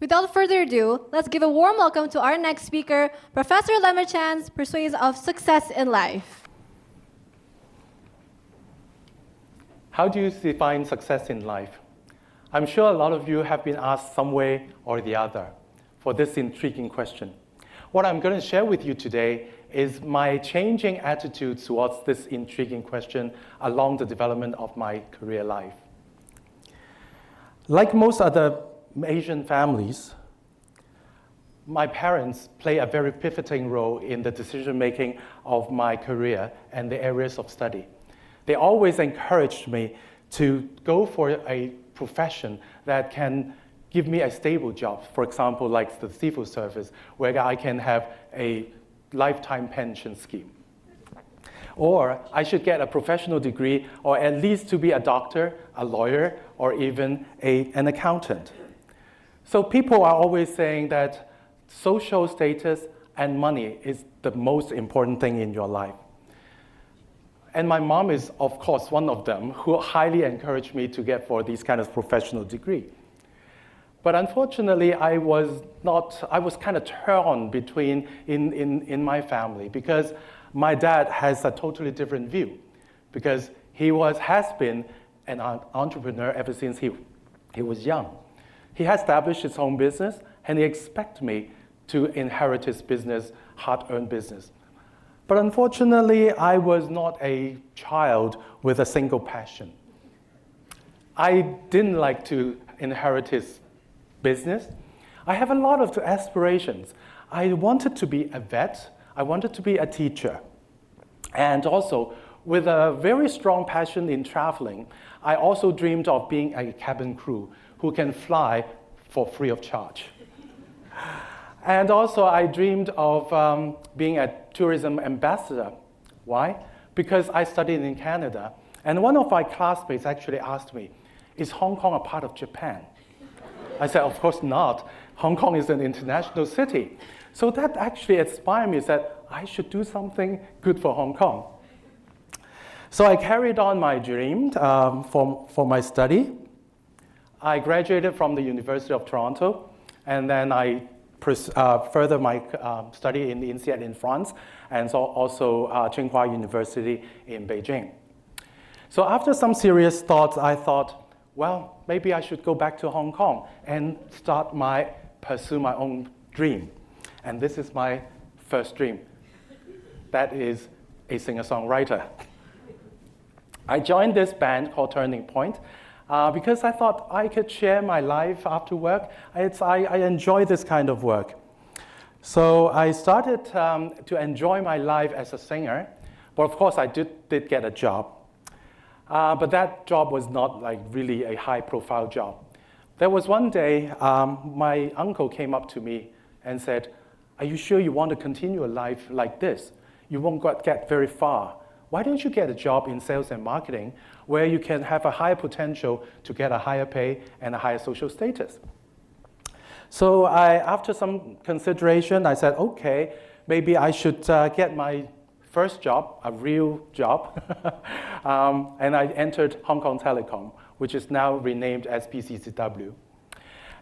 Without further ado, let's give a warm welcome to our next speaker, Professor Lambert Chan's Pursuance of Success in Life. How do you define success in life? I'm sure a lot of you have been asked some way or the other for this intriguing question. What I'm going to share with you today is my changing attitude towards this intriguing question along the development of my career life. Like most other Asian families, my parents play a very pivoting role in the decision-making of my career and the areas of study. They always encouraged me to go for a profession that can give me a stable job, for example, like the civil service, where I can have a lifetime pension scheme. Or I should get a professional degree, or at least to be a doctor, a lawyer, or even an accountant. So people are always saying that social status and money is the most important thing in your life. And my mom is, of course, one of them who highly encouraged me to get for these kind of professional degree. But unfortunately, I was kind of torn between in my family, because my dad has a totally different view, because he has been an entrepreneur ever since he was young. He has established his own business, and he expects me to inherit his business, hard-earned business. But unfortunately, I was not a child with a single passion. I didn't like to inherit his business. I have a lot of aspirations. I wanted to be a vet. I wanted to be a teacher. And also, with a very strong passion in traveling, I also dreamed of being a cabin crew who can fly for free of charge. And also, I dreamed of being a tourism ambassador. Why? Because I studied in Canada, and one of my classmates actually asked me, "Is Hong Kong a part of Japan?" I said, "Of course not. Hong Kong is an international city." So that actually inspired me, that I should do something good for Hong Kong. So I carried on my dream for my study. I graduated from the University of Toronto, and then I further my study in INSEAD in France, and so also Tsinghua University in Beijing. So after some serious thoughts, I thought, well, maybe I should go back to Hong Kong and pursue my own dream. And this is my first dream. That is a singer-songwriter. I joined this band called Turning Point because I thought I could share my life after work. I enjoy this kind of work. So I started to enjoy my life as a singer, but of course I did get a job. But that job was not like really a high-profile job. There was one day, my uncle came up to me and said, "Are you sure you want to continue a life like this? You won't get very far. Why don't you get a job in sales and marketing where you can have a higher potential to get a higher pay and a higher social status?" So after some consideration, I said, okay, maybe I should get my first job, a real job, and I entered Hong Kong Telecom, which is now renamed as PCCW.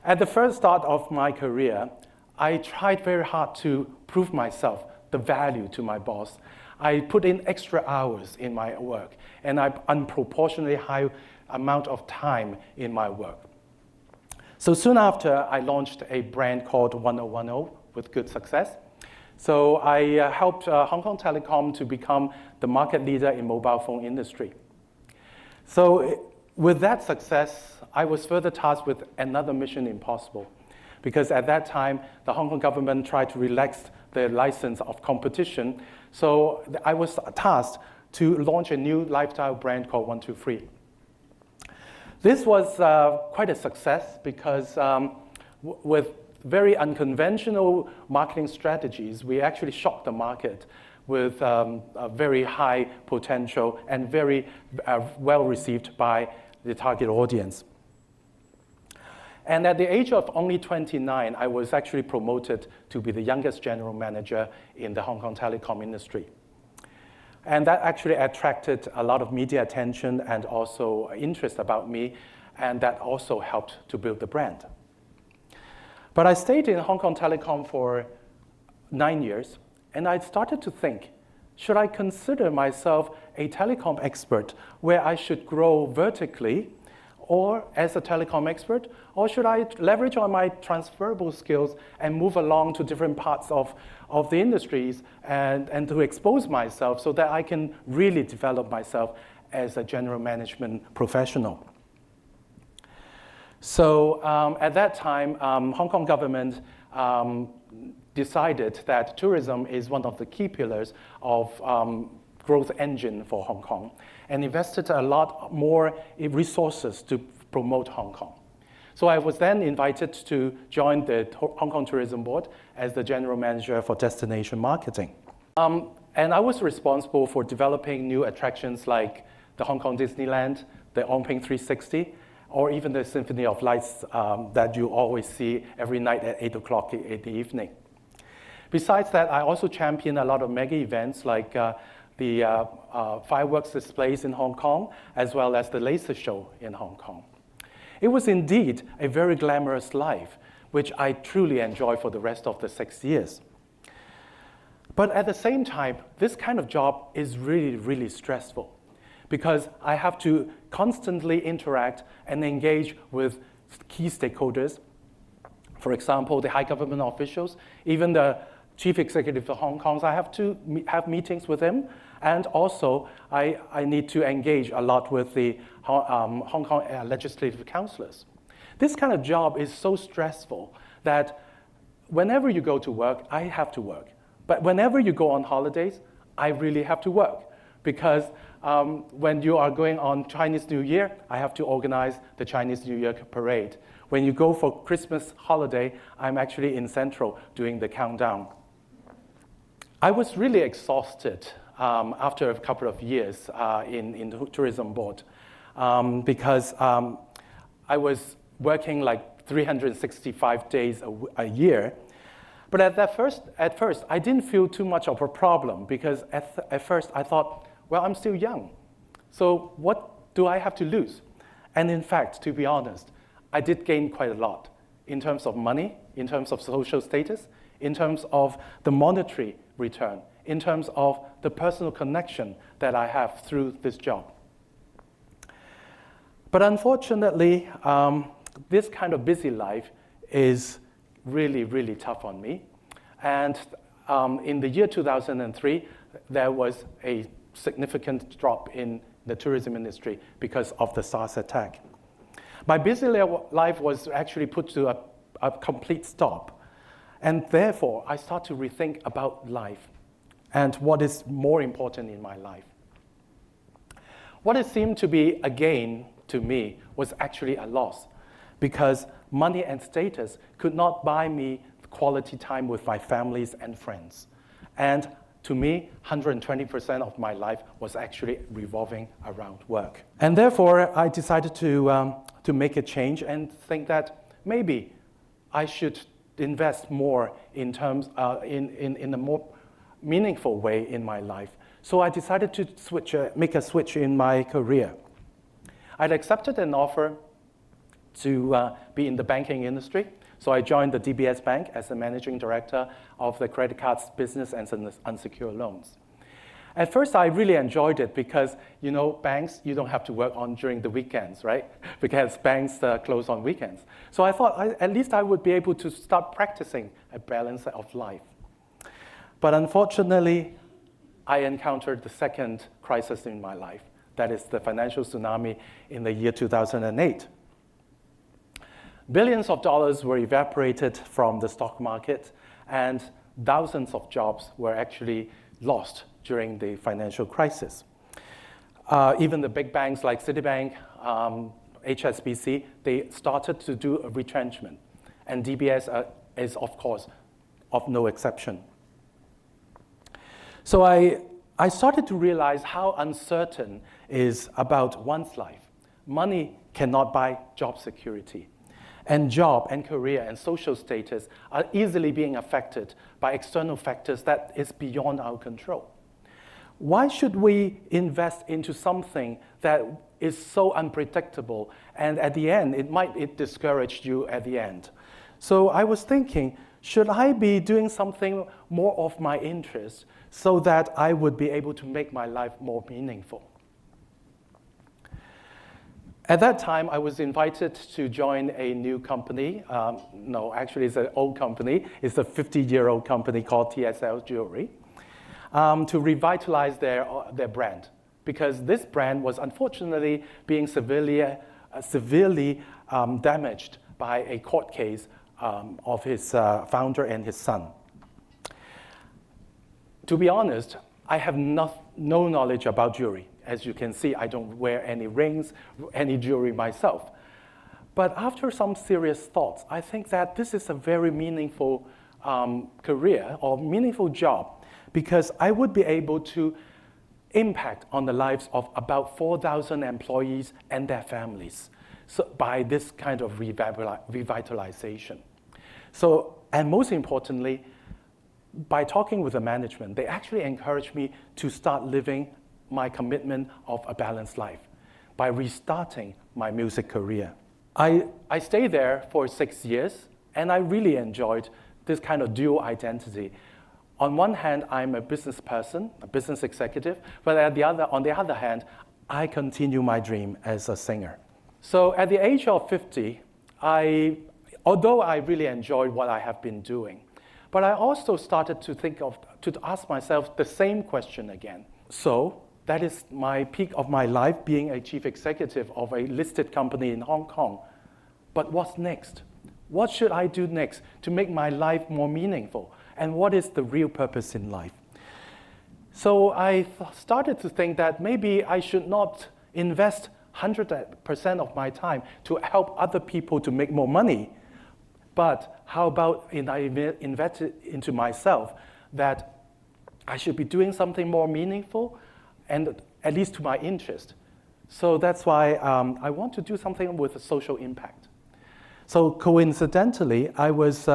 At the first start of my career, I tried very hard to prove myself, the value to my boss. I put in extra hours in my work, and I unproportionately high amount of time in my work. So soon after, I launched a brand called 1010 with good success. So I helped Hong Kong Telecom to become the market leader in mobile phone industry. So with that success, I was further tasked with another mission impossible, because at that time, the Hong Kong government tried to relax the license of competition. So I was tasked to launch a new lifestyle brand called 123. This was quite a success because with very unconventional marketing strategies, we actually shocked the market with a very high potential and very well received by the target audience. And at the age of only 29, I was actually promoted to be the youngest general manager in the Hong Kong telecom industry. And that actually attracted a lot of media attention and also interest about me, and that also helped to build the brand. But I stayed in Hong Kong Telecom for 9 years, and I started to think, should I consider myself a telecom expert where I should grow vertically or as a telecom expert, or should I leverage on my transferable skills and move along to different parts of the industries and to expose myself so that I can really develop myself as a general management professional? So at that time, Hong Kong government decided that tourism is one of the key pillars of growth engine for Hong Kong and invested a lot more resources to promote Hong Kong. So I was then invited to join the Hong Kong Tourism Board as the general manager for destination marketing. And I was responsible for developing new attractions like the Hong Kong Disneyland, the Ongping 360, or even the Symphony of Lights that you always see every night at 8 o'clock in the evening. Besides that, I also champion a lot of mega events like the fireworks displays in Hong Kong, as well as the laser show in Hong Kong. It was indeed a very glamorous life, which I truly enjoyed for the rest of the 6 years. But at the same time, this kind of job is really, really stressful because I have to constantly interact and engage with key stakeholders. For example, the high government officials, even the chief executive of Hong Kong, I have to have meetings with him. And also, I need to engage a lot with the Hong Kong legislative councillors. This kind of job is so stressful that whenever you go to work, I have to work. But whenever you go on holidays, I really have to work. Because when you are going on Chinese New Year, I have to organize the Chinese New Year parade. When you go for Christmas holiday, I'm actually in Central doing the countdown. I was really exhausted after a couple of years in the tourism board because I was working like 365 days a year. But at first, I didn't feel too much of a problem because at first I thought, well, I'm still young. So what do I have to lose? And in fact, to be honest, I did gain quite a lot in terms of money, in terms of social status, in terms of the monetary return, in terms of the personal connection that I have through this job. But unfortunately, this kind of busy life is really, really tough on me. And in the year 2003, there was a significant drop in the tourism industry because of the SARS attack. My busy life was actually put to a complete stop. And therefore, I start to rethink about life and what is more important in my life. What it seemed to be a gain to me was actually a loss because money and status could not buy me quality time with my families and friends. And to me, 120% of my life was actually revolving around work. And therefore, I decided to make a change and think that maybe I should invest more in terms in a more meaningful way in my life. So I decided to make a switch in my career. I'd accepted an offer to be in the banking industry. So I joined the DBS Bank as the managing director of the credit cards business and unsecured loans. At first, I really enjoyed it because, you know, banks, you don't have to work on during the weekends, right? Because banks close on weekends. So I thought at least I would be able to start practicing a balance of life. But unfortunately, I encountered the second crisis in my life. That is the financial tsunami in the year 2008. Billions of dollars were evaporated from the stock market, and thousands of jobs were actually lost during the financial crisis. Even the big banks like Citibank, HSBC, they started to do a retrenchment. And DBS is, of course, of no exception. So I started to realize how uncertain is about one's life. Money cannot buy job security. And job and career and social status are easily being affected by external factors that is beyond our control. Why should we invest into something that is so unpredictable and at the end, it might discourage you at the end? So I was thinking, should I be doing something more of my interest so that I would be able to make my life more meaningful? At that time, I was invited to join a new company. No, actually, it's an old company. It's a 50-year-old company called TSL Jewelry, to revitalize their brand. Because this brand was unfortunately being severely damaged by a court case of his founder and his son. To be honest, I have no knowledge about jewelry. As you can see, I don't wear any rings, any jewelry myself. But after some serious thoughts, I think that this is a very meaningful career or meaningful job, because I would be able to impact on the lives of about 4,000 employees and their families by this kind of revitalization. So, and most importantly, by talking with the management, they actually encouraged me to start living my commitment of a balanced life by restarting my music career. I stayed there for 6 years, and I really enjoyed this kind of dual identity. On one hand, I'm a business person, a business executive, but on the other hand, I continue my dream as a singer. So at the age of 50, although I really enjoyed what I have been doing, but I also started to ask myself the same question again. So that is my peak of my life, being a chief executive of a listed company in Hong Kong. But what's next? What should I do next to make my life more meaningful? And what is the real purpose in life? So I started to think that maybe I should not invest 100% of my time to help other people to make more money. But how about I invest it into myself, that I should be doing something more meaningful, and at least to my interest. So that's why I want to do something with a social impact. So coincidentally, I was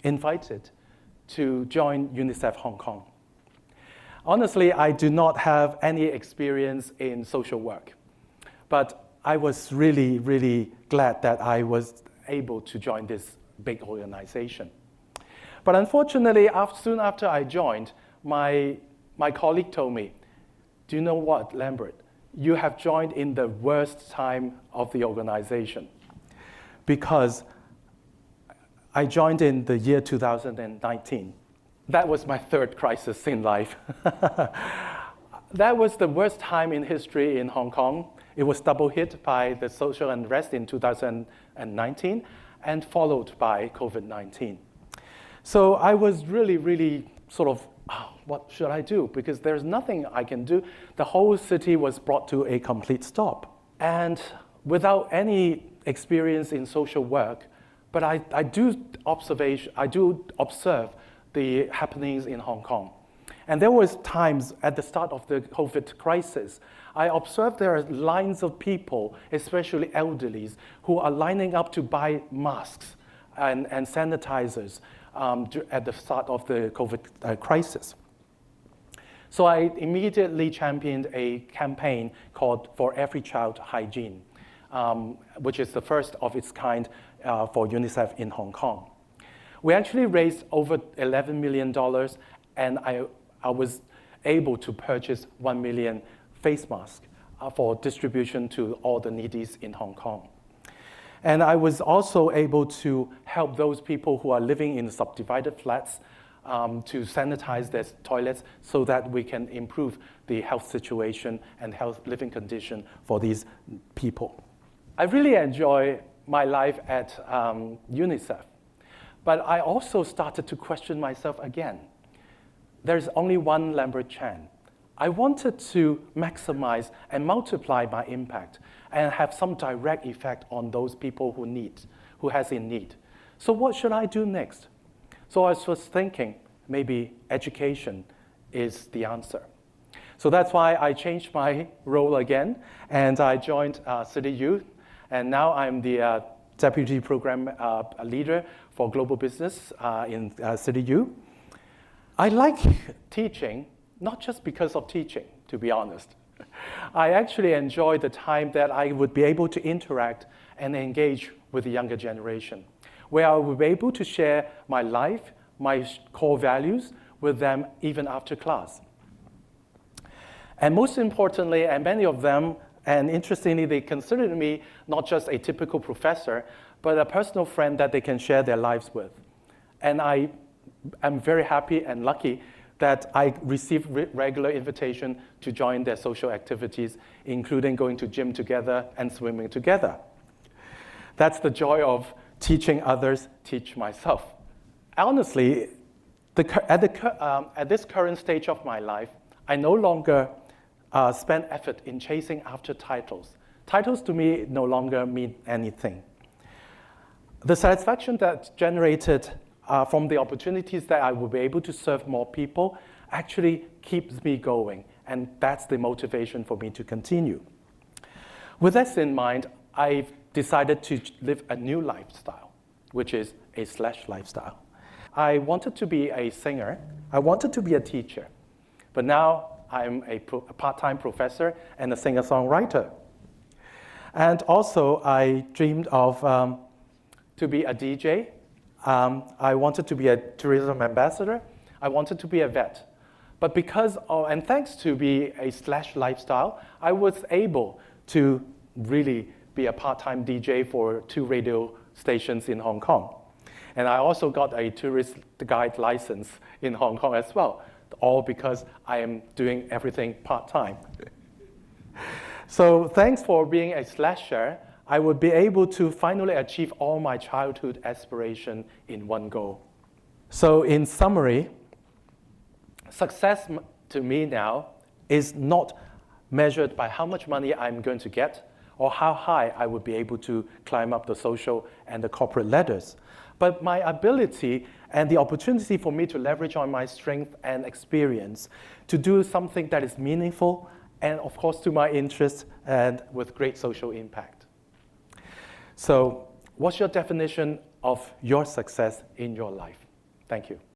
invited to join UNICEF Hong Kong. Honestly, I do not have any experience in social work, but I was really, really glad that I was able to join this big organization. But unfortunately, soon after I joined, my colleague told me, do you know what, Lambert? You have joined in the worst time of the organization, because I joined in the year 2019. That was my third crisis in life. That was the worst time in history in Hong Kong. It was double hit by the social unrest in 2019 and followed by COVID-19. So I was really, really sort of, what should I do? Because there's nothing I can do. The whole city was brought to a complete stop. And without any experience in social work, but I do observe the happenings in Hong Kong. And there was times at the start of the COVID crisis, I observed there are lines of people, especially elderlies, who are lining up to buy masks and sanitizers at the start of the COVID crisis. So I immediately championed a campaign called For Every Child Hygiene, which is the first of its kind for UNICEF in Hong Kong. We actually raised over $11 million, and I was able to purchase 1 million face masks for distribution to all the needies in Hong Kong. And I was also able to help those people who are living in subdivided flats to sanitize their toilets so that we can improve the health situation and health living condition for these people. I really enjoy my life at UNICEF, but I also started to question myself again. There's only one Lambert Chan. I wanted to maximize and multiply my impact and have some direct effect on those people who has in need. So what should I do next? So I was thinking, maybe education is the answer. So that's why I changed my role again, and I joined CityU, and now I'm the Deputy Program Leader for Global Business in CityU. I like teaching, not just because of teaching, to be honest. I actually enjoy the time that I would be able to interact and engage with the younger generation. where I will be able to share my life, my core values with them even after class. And most importantly, and many of them, and interestingly, they consider me not just a typical professor, but a personal friend that they can share their lives with. And I am very happy and lucky that I receive regular invitation to join their social activities, including going to gym together and swimming together. That's the joy of teaching others, teach myself. Honestly, at this current stage of my life, I no longer spend effort in chasing after titles. Titles to me no longer mean anything. The satisfaction that's generated from the opportunities that I will be able to serve more people actually keeps me going, and that's the motivation for me to continue. With this in mind, I've decided to live a new lifestyle, which is a slash lifestyle. I wanted to be a singer, I wanted to be a teacher, but now I'm a part-time professor and a singer-songwriter. And also, I dreamed of to be a DJ. I wanted to be a tourism ambassador. I wanted to be a vet. But because of, and thanks to be a slash lifestyle, I was able to really be a part-time DJ for 2 radio stations in Hong Kong. And I also got a tourist guide license in Hong Kong as well, all because I am doing everything part-time. So thanks for being a slasher, I would be able to finally achieve all my childhood aspiration in one go. So in summary, success to me now is not measured by how much money I'm going to get or how high I would be able to climb up the social and the corporate ladders, but my ability and the opportunity for me to leverage on my strength and experience to do something that is meaningful and of course to my interests and with great social impact. So what's your definition of your success in your life? Thank you.